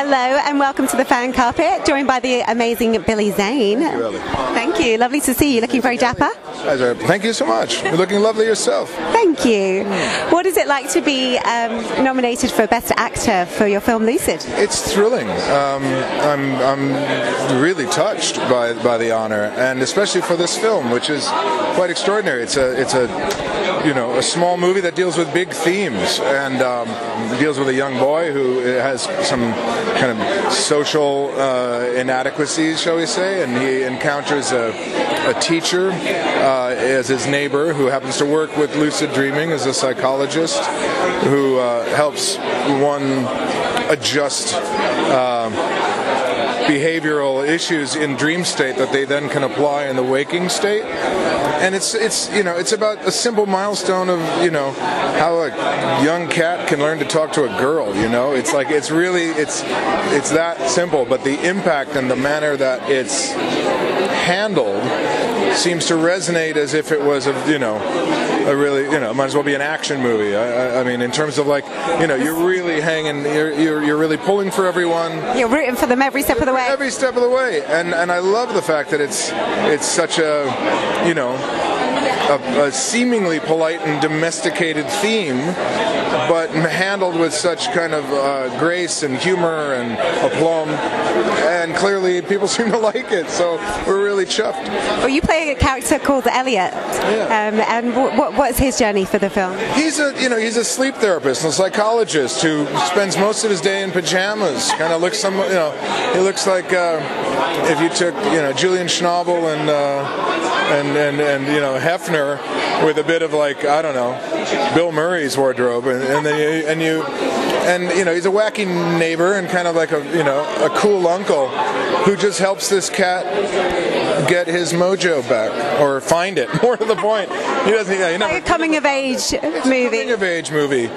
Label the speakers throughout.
Speaker 1: Hello and welcome to the fan carpet, joined by the amazing Billy Zane.
Speaker 2: Thank you, Ellie.
Speaker 1: Thank you. Lovely to see you. Looking very dapper.
Speaker 2: Thank you so much. You're looking lovely yourself.
Speaker 1: Thank you. What is it like to be nominated for Best Actor for your film Lucid?
Speaker 2: It's thrilling. I'm really touched by the honor, and especially for this film, which is quite extraordinary. It's a small movie that deals with big themes and deals with a young boy who has some kind of social inadequacies, shall we say, and he encounters a teacher as his neighbor who happens to work with lucid dreaming as a psychologist who helps one adjust behavioral issues in dream state that they then can apply in the waking state. And it's about a simple milestone of how a young cat can learn to talk to a girl. It's that simple, but the impact and the manner that it's handled seems to resonate as if it was it might as well be an action movie. I mean, in terms of you're really hanging, you're really pulling for everyone.
Speaker 1: You're rooting for them every step of the way.
Speaker 2: Every step of the way, and I love the fact that it's such a seemingly polite and domesticated theme, but handled with such kind of grace and humor and aplomb, and clearly people seem to like it, so we're really chuffed.
Speaker 1: Well, you play a character called Elliot, and what's his journey for the film?
Speaker 2: He's a sleep therapist and a psychologist who spends most of his day in pajamas. Kind of looks he looks like if you took Julian Schnabel and Hefner with a bit of Bill Murray's wardrobe, and he's a wacky neighbor and kind of like a cool uncle who just helps this cat get his mojo back or find it. More to the point, he doesn't.
Speaker 1: Like a coming of age movie.
Speaker 2: Coming of age movie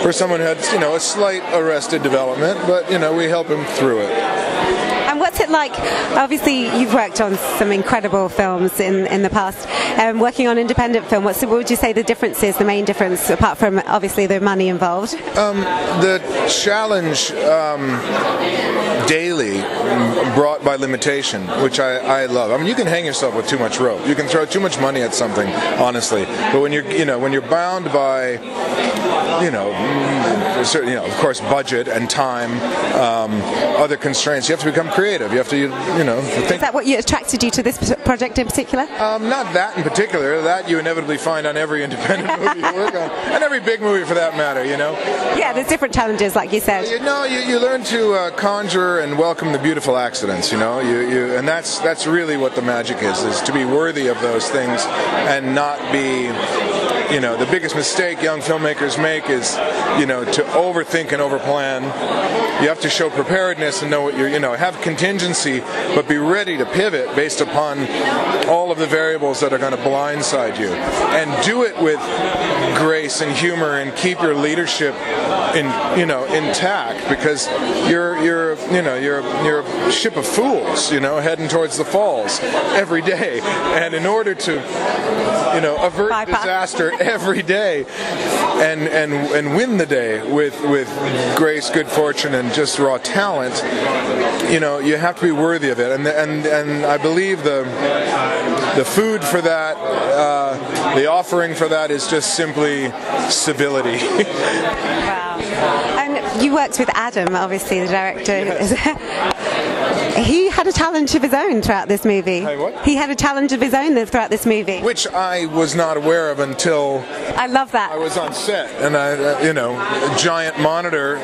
Speaker 2: for someone who had a slight arrested development, but we help him through it.
Speaker 1: And what's it like? Obviously, you've worked on some incredible films in the past. Working on independent film, what would you say the difference is, the main difference, apart from obviously the money involved?
Speaker 2: The challenge daily brought by limitation, which I love. I mean, you can hang yourself with too much rope. You can throw too much money at something, honestly. But when you're bound by of course, budget and time, other constraints, you have to become creative. You have to, think. Is
Speaker 1: that what attracted you to this project in particular?
Speaker 2: Not that in particular. That you inevitably find on every independent movie you work on, and every big movie for that matter.
Speaker 1: Yeah, there's different challenges, like you said.
Speaker 2: You learn to conjure and welcome the beautiful accidents. And that's really what the magic is to be worthy of those things and not be. The biggest mistake young filmmakers make is, to overthink and overplan. You have to show preparedness and know what have contingency, but be ready to pivot based upon all of the variables that are going to blindside you, and do it with grace and humor, and keep your leadership intact, because you're a ship of fools, heading towards the falls every day, and in order to avert disaster every day and win the day with grace, good fortune, and just raw talent, you have to be worthy of it, and I believe the food for that, the offering for that is just simply civility.
Speaker 1: Wow. And you worked with Adam, obviously, the director. He had a challenge of his own throughout this movie.
Speaker 2: Hey, what?
Speaker 1: He had a challenge of his own throughout this movie,
Speaker 2: which I was not aware of until
Speaker 1: I love that.
Speaker 2: I was on set, and a giant monitor,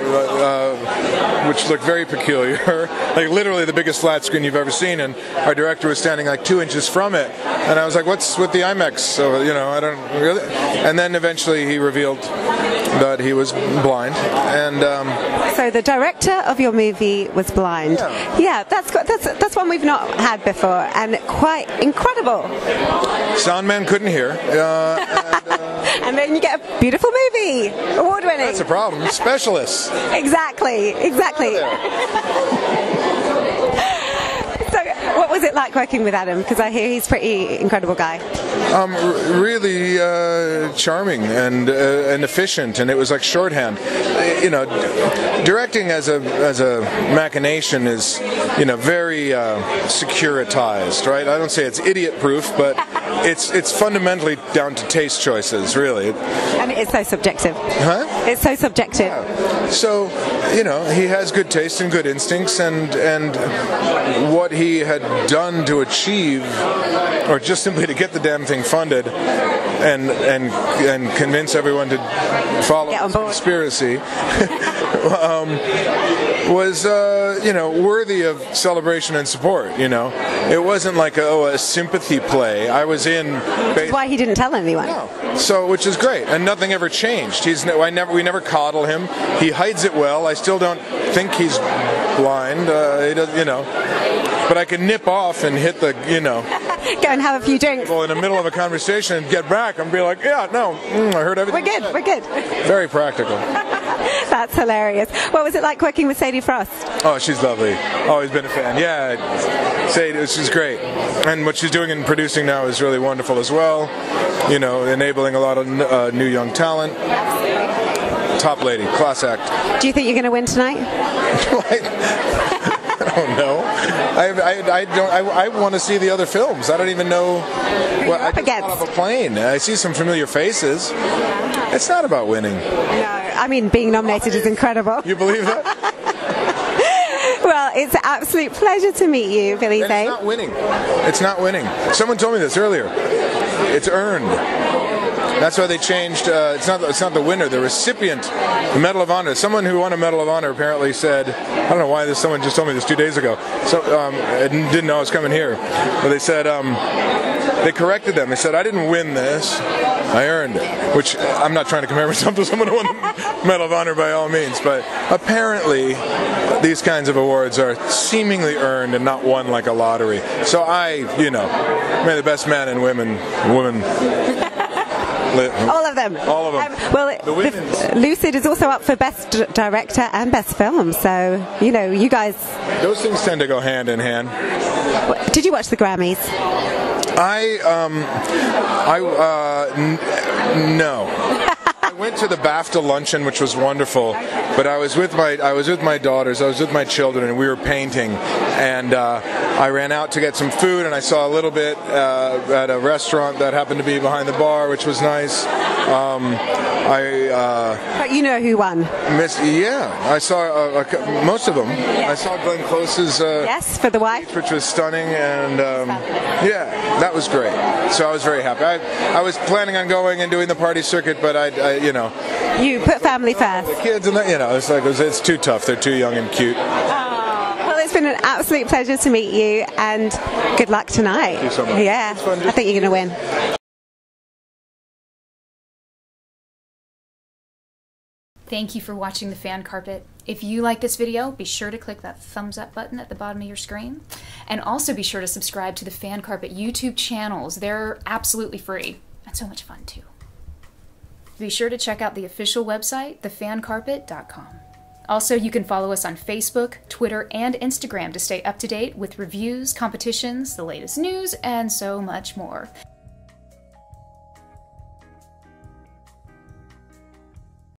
Speaker 2: which looked very peculiar, like literally the biggest flat screen you've ever seen, and our director was standing like 2 inches from it, and I was like, "What's with the IMAX?" So I don't really. And then eventually he revealed that he was blind, and
Speaker 1: so the director of your movie was blind. Yeah, that's one we've not had before, and quite incredible.
Speaker 2: Soundman couldn't hear,
Speaker 1: and then you get a beautiful movie, award-winning.
Speaker 2: That's a problem. Specialists.
Speaker 1: Exactly. So, was it like working with Adam? Because I hear he's a pretty incredible guy.
Speaker 2: Really charming and efficient, and it was like shorthand. You know, directing as a machination is, you know, very securitized, right? I don't say it's idiot-proof, but it's fundamentally down to taste choices, really.
Speaker 1: And it's so subjective.
Speaker 2: Huh?
Speaker 1: It's so subjective.
Speaker 2: Yeah. So, you know, he has good taste and good instincts, and what he had done to achieve, or just simply to get the damn thing funded, and convince everyone to follow the conspiracy, was you know, worthy of celebration and support. You know, it wasn't like a sympathy play. I was in.
Speaker 1: Which is why he didn't tell anyone.
Speaker 2: No. So, which is great, and nothing ever changed. We never coddle him. He hides it well. I still don't think he's blind. He does, you know. But I can nip off and hit the, you know,
Speaker 1: go and have a few drinks.
Speaker 2: Well, in the middle of a conversation and get back and be like, yeah, no, I heard everything.
Speaker 1: We're good.
Speaker 2: Very practical.
Speaker 1: That's hilarious. What was it like working with Sadie Frost?
Speaker 2: Oh, she's lovely. Always been a fan. Yeah, Sadie, she's great. And what she's doing in producing now is really wonderful as well. You know, enabling a lot of new young talent. Top lady, class act.
Speaker 1: Do you think you're going to win tonight?
Speaker 2: I don't know. I want to see the other films. I don't even know. Well, I just got off a plane. I see some familiar faces. It's not about winning.
Speaker 1: No, I mean, being nominated is incredible.
Speaker 2: You believe that?
Speaker 1: Well, it's an absolute pleasure to meet you, Billy Zane.
Speaker 2: It's not winning. It's not winning. Someone told me this earlier. It's earned. That's why they changed. It's not the winner, the recipient, the Medal of Honor. Someone who won a Medal of Honor apparently said, I don't know why this. Someone just told me this 2 days ago. So I didn't know I was coming here, but they said they corrected them. They said I didn't win this, I earned it. Which I'm not trying to compare myself to someone who won the Medal of Honor by all means, but apparently these kinds of awards are seemingly earned and not won like a lottery. So you know, may the best man and woman.
Speaker 1: All of them.
Speaker 2: All of them.
Speaker 1: Well, Lucid is also up for Best Director and Best Film, so, you know, you guys...
Speaker 2: Those things tend to go hand in hand.
Speaker 1: Did you watch the Grammys?
Speaker 2: No. I went to the BAFTA luncheon, which was wonderful, but I was with my daughters, I was with my children, and we were painting, and I ran out to get some food, and I saw a little bit at a restaurant that happened to be behind the bar, which was nice.
Speaker 1: But you know who won?
Speaker 2: I saw most of them. Yeah. I saw Glenn Close's
Speaker 1: yes, for the wife,
Speaker 2: which was stunning, and yeah, that was great. So I was very happy. I was planning on going and doing the party circuit, but I you know,
Speaker 1: you put family first.
Speaker 2: The kids and that, you know, it's too tough. They're too young and cute.
Speaker 1: Well, it's been an absolute pleasure to meet you, and good luck tonight.
Speaker 2: Thank you so much.
Speaker 1: Yeah, I think you're going to win.
Speaker 3: Thank you for watching The Fan Carpet. If you like this video, be sure to click that thumbs up button at the bottom of your screen. And also be sure to subscribe to the Fan Carpet YouTube channels. They're absolutely free and so much fun too. Be sure to check out the official website, thefancarpet.com. Also, you can follow us on Facebook, Twitter, and Instagram to stay up to date with reviews, competitions, the latest news, and so much more.